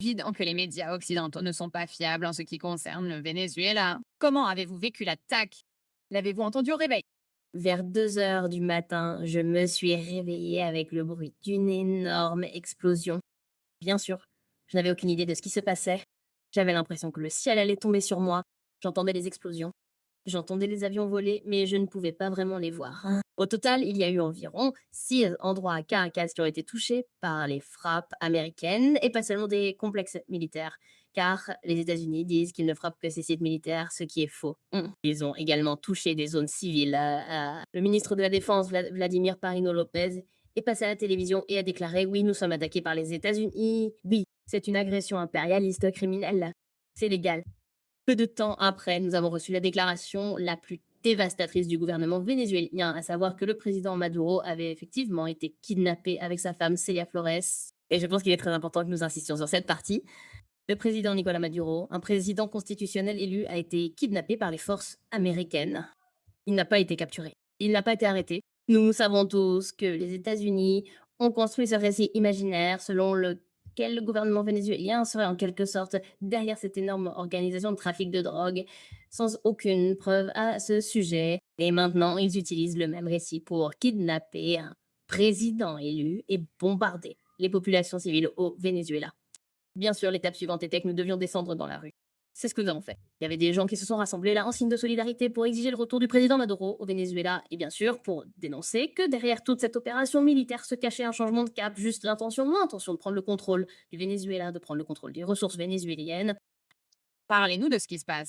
Évident que les médias occidentaux ne sont pas fiables en ce qui concerne le Venezuela. Comment avez-vous vécu l'attaque? L'avez-vous entendu au réveil? Vers 2 heures du matin, je me suis réveillée avec le bruit d'une énorme explosion. Bien sûr, je n'avais aucune idée de ce qui se passait. J'avais l'impression que le ciel allait tomber sur moi. J'entendais les explosions. J'entendais les avions voler, mais je ne pouvais pas vraiment les voir. Au total, il y a eu environ 6 endroits à Caracas qui ont été touchés par les frappes américaines et pas seulement des complexes militaires, car les États-Unis disent qu'ils ne frappent que ces sites militaires, ce qui est faux. Ils ont également touché des zones civiles. Le ministre de la Défense, Vladimir Parino Lopez, est passé à la télévision et a déclaré: oui, nous sommes attaqués par les États-Unis. Oui, c'est une agression impérialiste criminelle. C'est légal. Peu de temps après, nous avons reçu la déclaration la plus dévastatrice du gouvernement vénézuélien, à savoir que le président Maduro avait effectivement été kidnappé avec sa femme Celia Flores. Et je pense qu'il est très important que nous insistions sur cette partie. Le président Nicolas Maduro, un président constitutionnel élu, a été kidnappé par les forces américaines. Il n'a pas été capturé. Il n'a pas été arrêté. Nous savons tous que les États-Unis ont construit ce récit imaginaire selon lequel le gouvernement vénézuélien serait en quelque sorte derrière cette énorme organisation de trafic de drogue, sans aucune preuve à ce sujet. Et maintenant, ils utilisent le même récit pour kidnapper un président élu et bombarder les populations civiles au Venezuela. Bien sûr, l'étape suivante était que nous devions descendre dans la rue. C'est ce que nous avons fait. Il y avait des gens qui se sont rassemblés là en signe de solidarité pour exiger le retour du président Maduro au Venezuela et bien sûr pour dénoncer que derrière toute cette opération militaire se cachait un changement de cap, juste l'intention de prendre le contrôle du Venezuela, de prendre le contrôle des ressources vénézuéliennes. Parlez-nous de ce qui se passe.